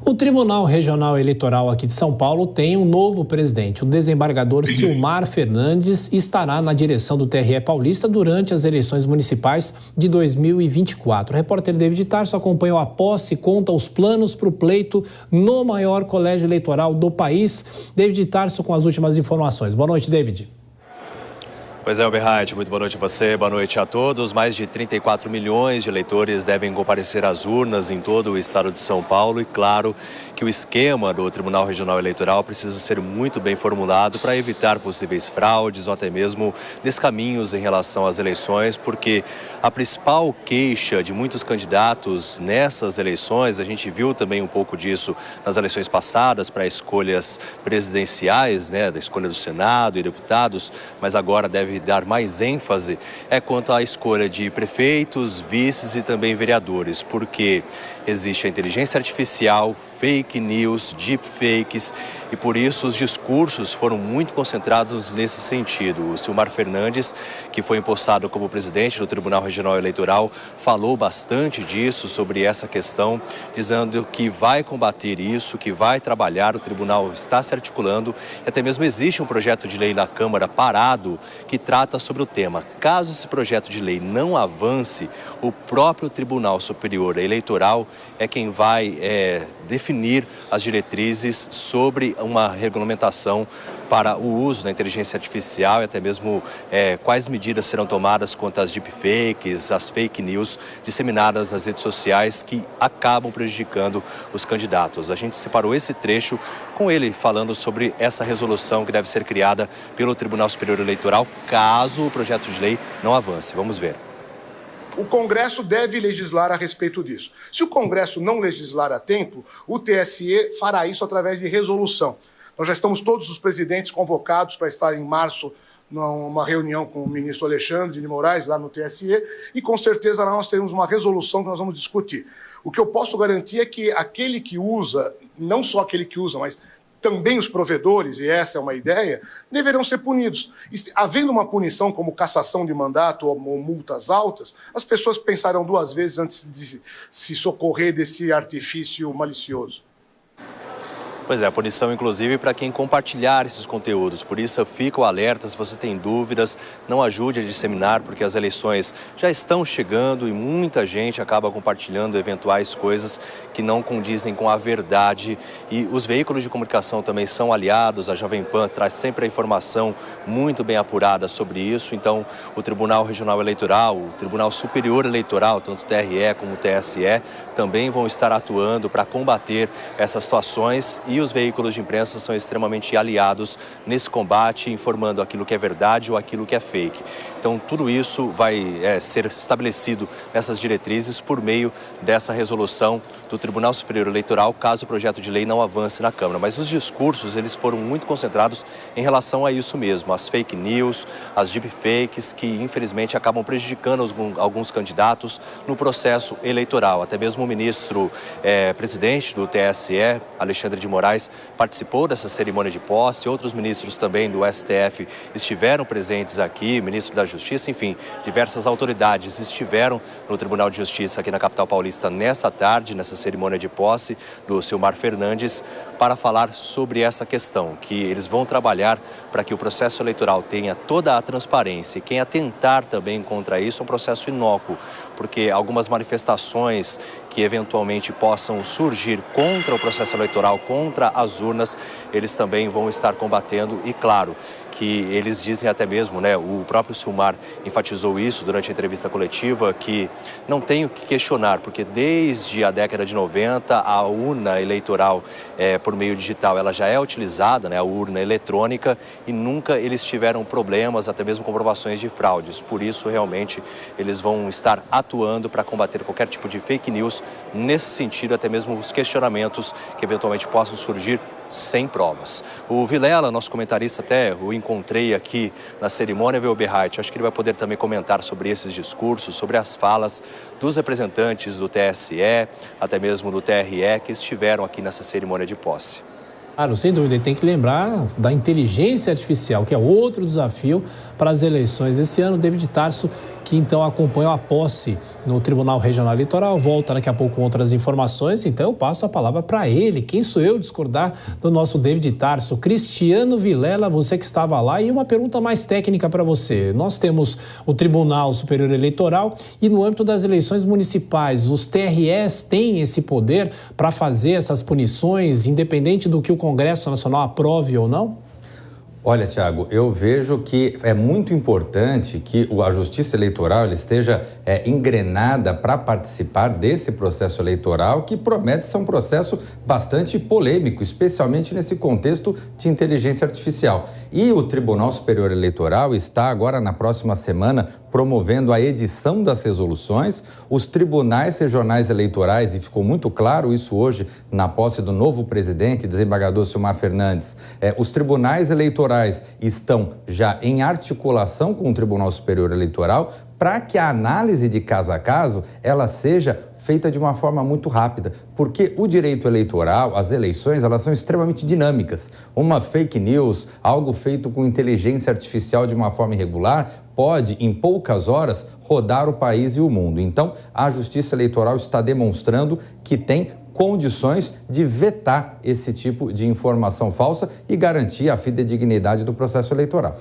O Tribunal Regional Eleitoral aqui de São Paulo tem um novo presidente. O desembargador Silmar Fernandes estará na direção do TRE Paulista durante as eleições municipais de 2024. O repórter David Tarso acompanhou a posse e conta os planos para o pleito no maior colégio eleitoral do país. David Tarso com as últimas informações. Boa noite, David. Pois é, Oberhard, muito boa noite a você, boa noite a todos. Mais de 34 milhões de eleitores devem comparecer às urnas em todo o estado de São Paulo e, claro, que o esquema do Tribunal Regional Eleitoral precisa ser muito bem formulado para evitar possíveis fraudes ou até mesmo descaminhos em relação às eleições, porque a principal queixa de muitos candidatos nessas eleições, a gente viu também um pouco disso nas eleições passadas para escolhas presidenciais, né, da escolha do Senado e deputados, mas agora deve dar mais ênfase, é quanto à escolha de prefeitos, vices e também vereadores, porque existe a inteligência artificial, fake news, deepfakes e por isso os discursos foram muito concentrados nesse sentido. O Silmar Fernandes, que foi empossado como presidente do Tribunal Regional Eleitoral, falou bastante disso, sobre essa questão, dizendo que vai combater isso, que vai trabalhar, o tribunal está se articulando e até mesmo existe um projeto de lei na Câmara parado que trata sobre o tema. Caso esse projeto de lei não avance, o próprio Tribunal Superior Eleitoral é quem vai definir as diretrizes sobre uma regulamentação para o uso da inteligência artificial e até mesmo quais medidas serão tomadas contra as deepfakes, as fake news disseminadas nas redes sociais que acabam prejudicando os candidatos. A gente separou esse trecho com ele falando sobre essa resolução que deve ser criada pelo Tribunal Superior Eleitoral caso o projeto de lei não avance. Vamos ver. O Congresso deve legislar a respeito disso. Se o Congresso não legislar a tempo, o TSE fará isso através de resolução. Nós já estamos todos os presidentes convocados para estar em março numa reunião com o ministro Alexandre de Moraes, lá no TSE, e com certeza lá nós teremos uma resolução que nós vamos discutir. O que eu posso garantir é que aquele que usa, não só aquele que usa, mas também os provedores, e essa é uma ideia, deverão ser punidos. Havendo uma punição como cassação de mandato ou multas altas, as pessoas pensarão duas vezes antes de se socorrer desse artifício malicioso. Pois é, a punição inclusive para quem compartilhar esses conteúdos. Por isso fica o alerta, se você tem dúvidas, não ajude a disseminar, porque as eleições já estão chegando e muita gente acaba compartilhando eventuais coisas que não condizem com a verdade. E os veículos de comunicação também são aliados, a Jovem Pan traz sempre a informação muito bem apurada sobre isso. Então, o Tribunal Regional Eleitoral, o Tribunal Superior Eleitoral, tanto o TRE como o TSE, também vão estar atuando para combater essas situações e os veículos de imprensa são extremamente aliados nesse combate, informando aquilo que é verdade ou aquilo que é fake. Então, tudo isso vai ser estabelecido nessas diretrizes por meio dessa resolução do Tribunal Superior Eleitoral, caso o projeto de lei não avance na Câmara. Mas os discursos, eles foram muito concentrados em relação a isso mesmo, as fake news, as deepfakes, que infelizmente acabam prejudicando alguns candidatos no processo eleitoral. Até mesmo o ministro presidente do TSE, Alexandre de Moraes, participou dessa cerimônia de posse, outros ministros também do STF estiveram presentes aqui, ministro da Justiça, enfim, diversas autoridades estiveram no Tribunal de Justiça aqui na capital paulista nesta tarde, nessa cerimônia de posse do Silmar Fernandes, para falar sobre essa questão, que eles vão trabalhar para que o processo eleitoral tenha toda a transparência e quem atentar também contra isso é um processo inócuo, porque algumas manifestações que eventualmente possam surgir contra o processo eleitoral, contra as urnas, eles também vão estar combatendo e, claro, que eles dizem até mesmo, né, o próprio Silmar enfatizou isso durante a entrevista coletiva, que não tem o que questionar, porque desde a década de 90 a urna eleitoral por meio digital, ela já é utilizada, né, a urna eletrônica, e nunca eles tiveram problemas, até mesmo comprovações de fraudes. Por isso, realmente, eles vão estar atuando para combater qualquer tipo de fake news, nesse sentido, até mesmo os questionamentos que eventualmente possam surgir sem provas. O Vilela, nosso comentarista, até o encontrei aqui na cerimônia, Velberheit. Acho que ele vai poder também comentar sobre esses discursos, sobre as falas dos representantes do TSE, até mesmo do TRE, que estiveram aqui nessa cerimônia de posse. Claro, sem dúvida, e tem que lembrar da inteligência artificial, que é outro desafio para as eleições esse ano. David Tarso, que então acompanha a posse no Tribunal Regional Eleitoral, volta daqui a pouco com outras informações, então eu passo a palavra para ele. Quem sou eu discordar do nosso David Tarso? Cristiano Vilela, você que estava lá, e uma pergunta mais técnica para você. Nós temos o Tribunal Superior Eleitoral e no âmbito das eleições municipais, os TREs têm esse poder para fazer essas punições, independente do que o Congresso Nacional aprove ou não? Olha, Thiago, eu vejo que é muito importante que a Justiça Eleitoral esteja engrenada para participar desse processo eleitoral, que promete ser um processo bastante polêmico, especialmente nesse contexto de inteligência artificial. E o Tribunal Superior Eleitoral está agora, na próxima semana, promovendo a edição das resoluções. Os tribunais regionais eleitorais, e ficou muito claro isso hoje na posse do novo presidente, desembargador Silmar Fernandes, os tribunais eleitorais estão já em articulação com o Tribunal Superior Eleitoral para que a análise de caso a caso ela seja feita de uma forma muito rápida, porque o direito eleitoral, as eleições, elas são extremamente dinâmicas. Uma fake news, algo feito com inteligência artificial de uma forma irregular, pode, em poucas horas, rodar o país e o mundo. Então, a Justiça Eleitoral está demonstrando que tem condições de vetar esse tipo de informação falsa e garantir a fidedignidade do processo eleitoral.